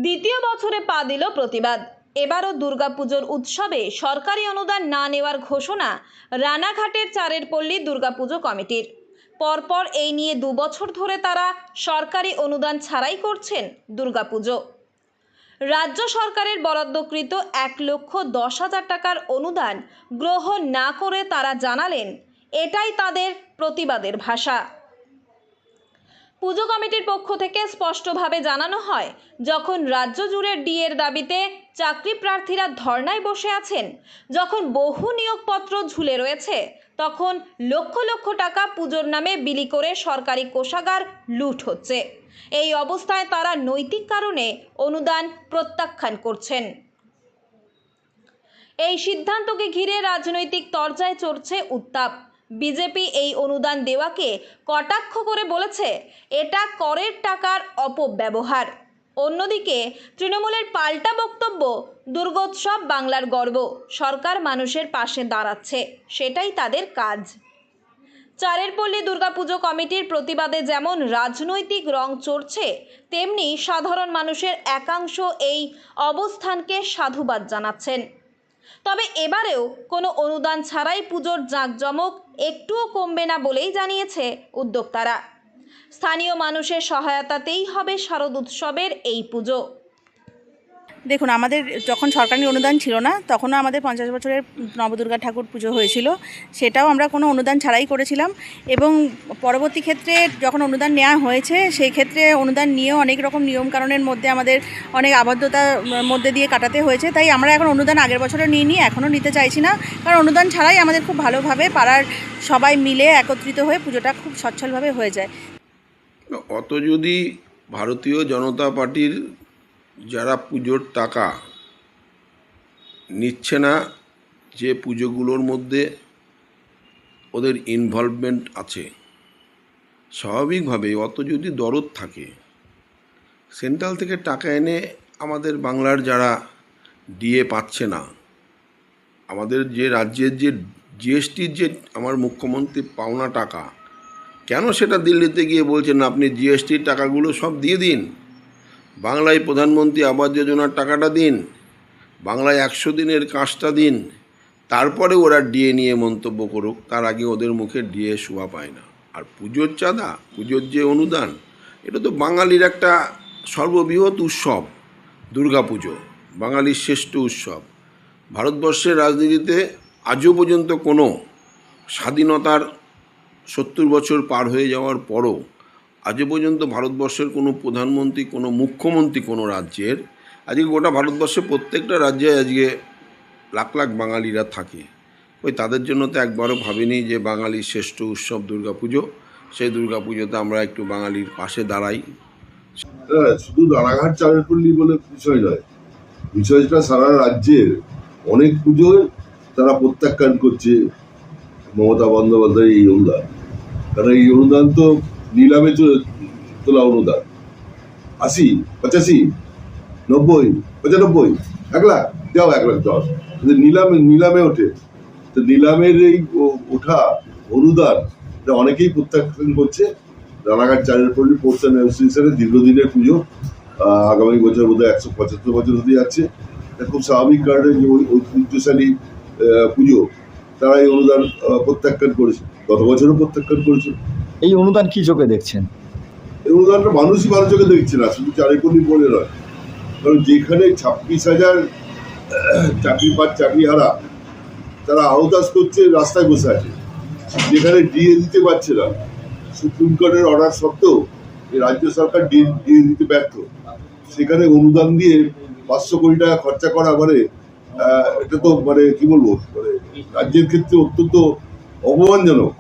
দ্বিতীয় বছরে পা দিল প্রতিবাদ। এবারও দুর্গাপুজোর উৎসবে সরকারি অনুদান না নেওয়ার ঘোষণা রানাঘাটের চারের পল্লী দুর্গাপুজো কমিটির। পরপর এই নিয়ে 2 বছর ধরে তারা সরকারি অনুদান ছাড়াই করছেন দুর্গাপুজো। রাজ্য সরকারের বরাদ্দকৃত 1,10,000 টাকার অনুদান গ্রহণ না করে তারা জানালেন এটাই তাদের প্রতিবাদের ভাষা। পুজো কমিটির পক্ষ থেকে স্পষ্টভাবে জানানো হয়, যখন রাজ্য জুড়ে ডিএর দাবিতে চাকরি প্রার্থীরা ধর্নায় বসে আছেন, যখন বহু নিয়োগপত্র ঝুলে রয়েছে, তখন লক্ষ লক্ষ টাকা পুজোর নামে বিলি করে সরকারি কোষাগার লুট হচ্ছে। এই অবস্থায় তারা নৈতিক কারণে অনুদান প্রত্যাখ্যান করছেন। এই সিদ্ধান্তকে ঘিরে রাজনৈতিক তরজায় চড়ছে উত্তাপ। বিজেপি এই অনুদান দেওয়াকে কটাক্ষ করে বলেছে এটা করের টাকার অপব্যবহার। অন্যদিকে তৃণমূলের পাল্টা বক্তব্য, দুর্গোৎসব বাংলার গর্ব, সরকার মানুষের পাশে দাঁড়াচ্ছে, সেটাই তাদের কাজ। চারের পল্লী দুর্গাপুজো কমিটির প্রতিবাদে যেমন রাজনৈতিক রং চড়ছে, তেমনি সাধারণ মানুষের একাংশ এই অবস্থানকে সাধুবাদ জানাচ্ছেন। তবে এবারেও কোনো অনুদান ছাড়াই পুজোর জাঁকজমক একটুও কমবে না বলেই জানিয়েছে উদ্যোক্তারা। স্থানীয় মানুষের সহায়তাতেই হবে শারদ উৎসবের এই পুজো। দেখুন, আমাদের যখন সরকারি অনুদান ছিল না, তখনও আমাদের 50 বছরের নবদুর্গা ঠাকুর পুজো হয়েছিল। সেটাও আমরা কোনো অনুদান ছাড়াই করেছিলাম এবং পরবর্তী ক্ষেত্রে যখন অনুদান নেওয়া হয়েছে, সেই ক্ষেত্রে অনুদান নিয়েও অনেক রকম নিয়মকানুনের মধ্যে আমাদের অনেক আবদ্ধতার মধ্যে দিয়ে কাটাতে হয়েছে। তাই আমরা এখন অনুদান আগের বছরও নিইনি, এখনও নিতে চাইছি না, কারণ অনুদান ছাড়াই আমাদের খুব ভালোভাবে পাড়ার সবাই মিলে একত্রিত হয়ে পুজোটা খুব সচ্ছলভাবে হয়ে যায়। অত যদি ভারতীয় জনতা পার্টির যারা পুজোর টাকা নিচ্ছে না, যে পুজোগুলোর মধ্যে ওদের ইনভলভমেন্ট আছে, স্বাভাবিকভাবেই অত যদি দরদ থাকে, সেন্ট্রাল থেকে টাকা এনে আমাদের বাংলার যারা ডিএ পাচ্ছে না, আমাদের যে রাজ্যের যে জিএসটির যে আমার মুখ্যমন্ত্রী পাওনা টাকা, কেন সেটা দিল্লিতে গিয়ে বলছেন না আপনি জিএসটির টাকাগুলো সব দিয়ে দিন, বাংলায় প্রধানমন্ত্রী আবাস যোজনার টাকাটা দিন, বাংলায় 100 দিনের কাজটা দিন, তারপরে ওরা ডিএ নিয়ে মন্তব্য করুক। তার আগে ওদের মুখে ডিএ শোভা পায় না। আর পুজোর চাঁদা, পুজোর যে অনুদান, এটা তো বাঙালির একটা সর্ববৃহৎ উৎসব। দুর্গাপুজো বাঙালির শ্রেষ্ঠ উৎসব। ভারতবর্ষের রাজনীতিতে আজও পর্যন্ত কোনো স্বাধীনতার 70 বছর পার হয়ে যাওয়ার পরও আজও পর্যন্ত ভারতবর্ষের কোনো প্রধানমন্ত্রী, কোনো মুখ্যমন্ত্রী কোনো রাজ্যের, আজকে গোটা ভারতবর্ষে প্রত্যেকটা রাজ্যে আজকে লাখ লাখ বাঙালিরা থাকে, ওই তাদের জন্য তো একবারও ভাবিনি যে বাঙালির শ্রেষ্ঠ উৎসব দুর্গাপুজো, সেই দুর্গাপুজোতে আমরা একটু বাঙালির পাশে দাঁড়াই। শুধু রানাঘাট চারের পল্লী বলে বিষয় নয়, বিষয়টা সারা রাজ্যের অনেক পুজোয় তারা প্রত্যাখ্যান করছে মমতা বন্দ্যোপাধ্যায় এই অনুদান। কারণ এই অনুদান তো নিলামে তোলা অনুদান, 80, 85, 90, 95, 1 লাখ, যাও 1,10,000 নিলামে ওঠে। তো নিলামের এই ওঠা অনুদান অনেকেই প্রত্যাখ্যান করছে। রানাঘাট চারের পল্লী পোর্টস অ্যান্ড অ্যাসোসিয়েশনের দীর্ঘদিনের পুজো, আগামী বছর বোধহয় 175 বছর হতে যাচ্ছে। খুব স্বাভাবিক কারণে যে ঐতিহ্যশালী পুজো, তারা এই অনুদান প্রত্যাখ্যান করেছে, গত বছরও প্রত্যাখ্যান করেছে। এই অনুদান কি চোখে দেখছেন? এই অনুদানটা মানুষই ভালো চোখে দেখছে না, শুধু চারের পল্লী বলে নয়। কারণ যেখানে 26,000 চাকরিহারা তারা আহতাশ করছে, রাস্তায় বসে আছে, যেখানে ডিএ দিতে পারছে না, সুপ্রিম কোর্টের অর্ডার সত্ত্বেও এই রাজ্য সরকার ডিএ দিতে ব্যর্থ, সেখানে অনুদান দিয়ে 500 কোটি টাকা খরচা করা, মানে এটা তো মানে কি বলবো, মানে রাজ্যের ক্ষেত্রে অত্যন্ত অপমানজনক।